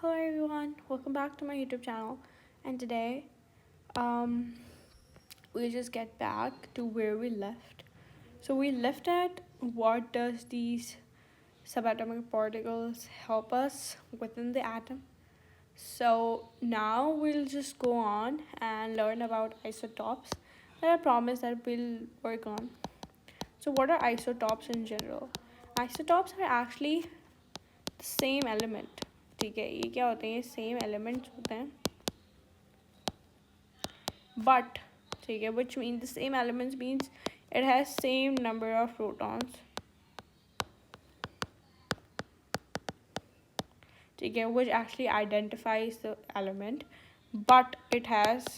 Hello everyone, welcome back to my YouTube channel. And today, um, we'll just get back to where we left. So we left at what does these subatomic particles help us within the atom. So now we'll just go on and learn about isotopes that I promise that we'll work on. So what are isotopes in general? Isotopes are actually the same element. ठीक है, ये क्या होते हैं? ये same elements होते हैं, but ठीक है, which means the same elements means it has same number of protons. ठीक है, which actually identifies the element, but it has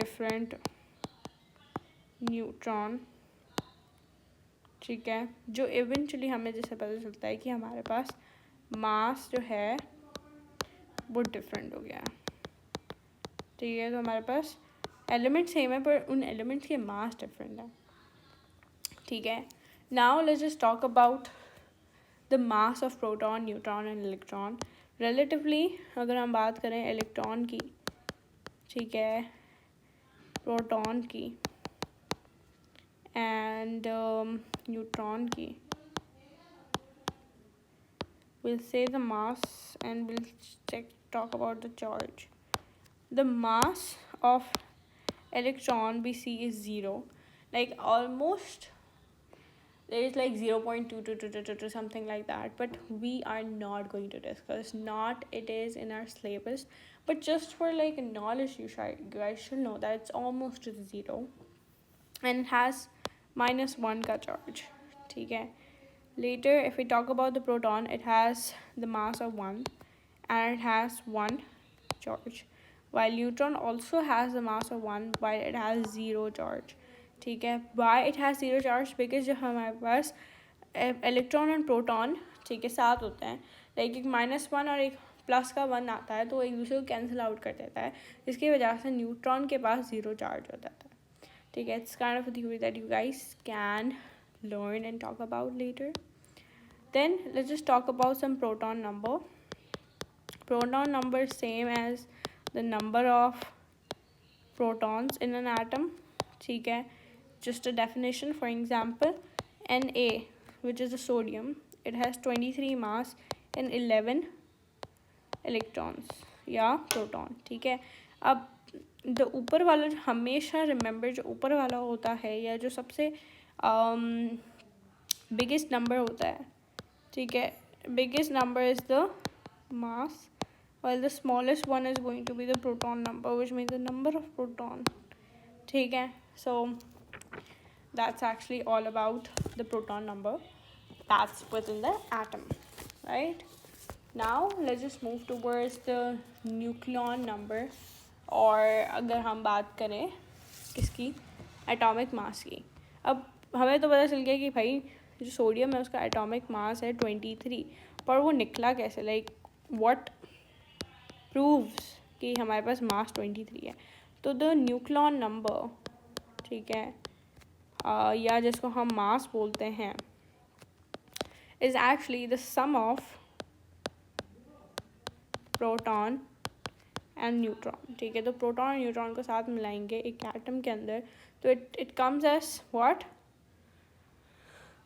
different neutron. ठीक है, जो इवेंचुअली हमें जैसे पता चलता है कि हमारे पास मास जो है वो डिफरेंट हो गया. ठीक है, तो हमारे पास एलिमेंट सेम है पर उन एलिमेंट्स के मास डिफरेंट है. ठीक है, now let's just talk about the mass of proton, neutron and electron. Relatively अगर हम बात करें इलेक्ट्रॉन की, ठीक है, प्रोटॉन की एंड न्यूट्रॉन की, we'll say the mass and we'll talk about the charge. The mass of electron we see is 0, like almost there is like 0.2222 something like that, but we are not going to discuss, not it is in our syllabus, but just for like knowledge you guys should know that it's almost to 0 and it has -1 का charge. ठीक है, later if we talk about the proton, it has the mass of 1 and it has 1 charge, while neutron also has the mass of 1 while it has 0 charge. ठीक है, why it has 0 charge? because जब हमारे पास electron और proton ठीक है साथ होते हैं, लाइक एक -1 और एक +1 आता है तो एक दूसरे को कैंसिल आउट कर देता है, इसकी वजह से न्यूट्रॉन के पास 0 चार्ज हो जाता है. ठीक है, it's kind of a theory that you guys can learn and talk about later. Then let's just talk about some proton number. Proton number is same as the number of protons in an atom. ठीक है, just a definition. For example, Na, which is the sodium, it has 23 mass and 11 electrons या proton. ठीक है, अब जो ऊपर वाला जो हमेशा रिमेंबर जो ऊपर वाला होता है या जो सबसे बिगेस्ट नंबर होता है, ठीक है, biggest number is the mass while the smallest one is going to be the proton number, which means the number of proton. ठीक है, so that's actually all about the proton number that's within the atom, right? Now let's just move towards the nucleon number, और अगर हम बात करें किसकी, atomic mass की. अब हमें तो पता चल गया कि भाई जो सोडियम है उसका एटॉमिक मास है 23, पर वो निकला कैसे, लाइक व्हाट प्रूव्स कि हमारे पास मास 23 है. तो द न्यूक्लियन नंबर, ठीक है, या जिसको हम मास बोलते हैं, is actually the sum of proton and neutron. ठीक है, तो प्रोटॉन और न्यूट्रॉन को साथ मिलाएंगे एक एटम के अंदर तो इट कम्स एज व्हाट,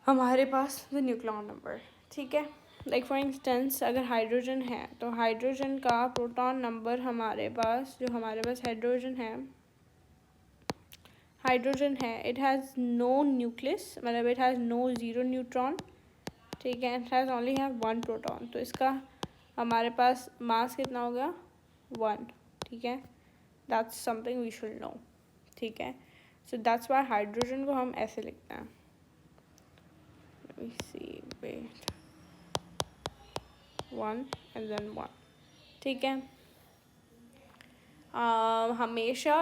हमारे पास द न्यूक्लियन नंबर. ठीक है, लाइक फॉर इंस्टेंस अगर हाइड्रोजन है तो हाइड्रोजन का प्रोटॉन नंबर हमारे पास, जो हमारे पास हाइड्रोजन है इट हैज़ नो न्यूक्लियस, मतलब इट हैज़ नो 0 न्यूट्रॉन. ठीक है, it has only have 1 proton, तो इसका हमारे पास मास कितना हो गया 1. ठीक है, that's something we should know. ठीक है, सो दैट्स वाई हाइड्रोजन को हम ऐसे लिखते हैं. Let me see, wait, 1 and then 1. ठीक है, हमेशा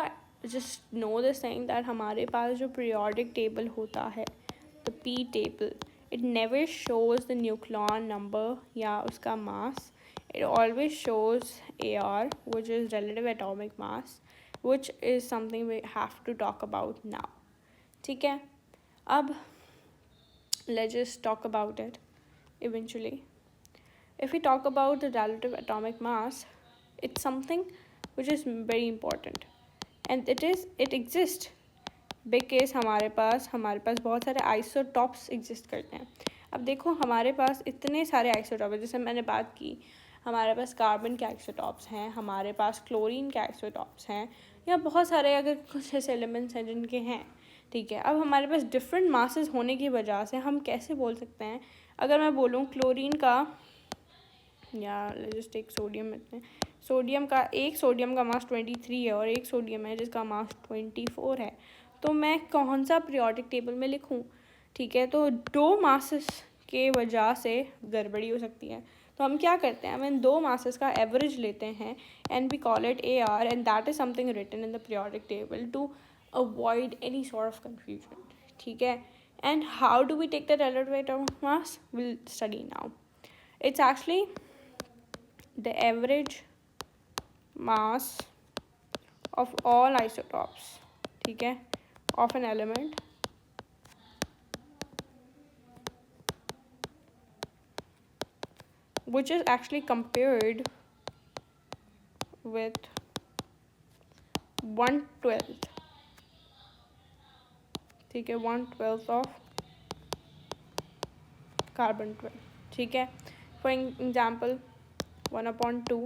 just know this thing that हमारे पास जो periodic table होता है, the P table, it never shows the nucleon number या उसका mass. It always shows AR, which is relative atomic mass, which is something we have to talk about now. ठीक है, अब let's just talk about it. eventually. If we talk about the relative atomic mass, it's something which is very important, and it exists because हमारे पास बहुत सारे isotopes exist करते हैं. अब देखो हमारे पास इतने सारे आइसोटॉप हैं, जैसे मैंने बात की हमारे पास कार्बन के आइसोटॉप्स हैं, हमारे पास क्लोरीन के आइसोटॉप्स हैं, या बहुत सारे अगर कुछ ऐसे एलिमेंट्स हैं जिनके हैं. ठीक है, अब हमारे पास डिफरेंट मासेस होने की वजह से हम कैसे बोल सकते हैं, अगर मैं बोलूँ क्लोरीन का या जस्ट टेक सोडियम में, सोडियम का मास 23 है और एक सोडियम है जिसका मास 24 है, तो मैं कौन सा पीरियोडिक टेबल में लिखूं. ठीक है, तो दो मासेस के वजह से गड़बड़ी हो सकती है. तो हम क्या करते हैं, हम इन दो मासेस का एवरेज लेते हैं and we call it AR, and that is something written in the periodic table to avoid any sort of confusion. ठीक है, and how do we take the relative atomic mass, will study now. It's actually the average mass of all isotopes, ठीक है, of an element which is actually compared with 1/12, ठीक है, 1/12 of carbon 12. ठीक है, for example 1/2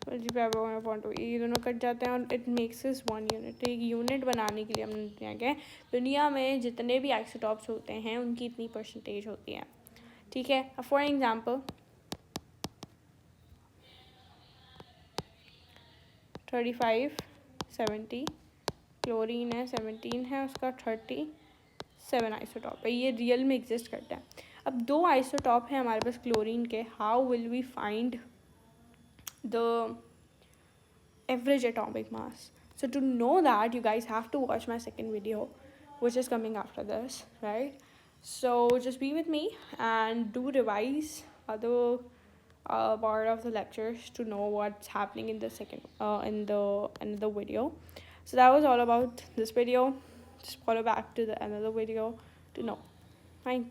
1/2 ये दोनों cut जाते हैं और इट मेक्स इज 1 यूनिट. तो एक यूनिट बनाने के लिए हमने दुनिया के दुनिया में जितने भी आइसोटॉप्स होते हैं उनकी इतनी परसेंटेज होती है. ठीक है, फॉर एग्जाम्पल 35 70, क्लोरीन है 17 है, उसका 37 आइसोटॉप है, ये रियल में एग्जिस्ट करता है. अब दो आइसोटॉप है हमारे पास क्लोरीन के, how will we find the average atomic mass? So to know that, you guys have to watch my second video which is coming after this, right? So just be with me and do revise other part of the lectures to know what's happening in the second in the another video. So that was all about this video. Just follow back to the another video to know. Thank you.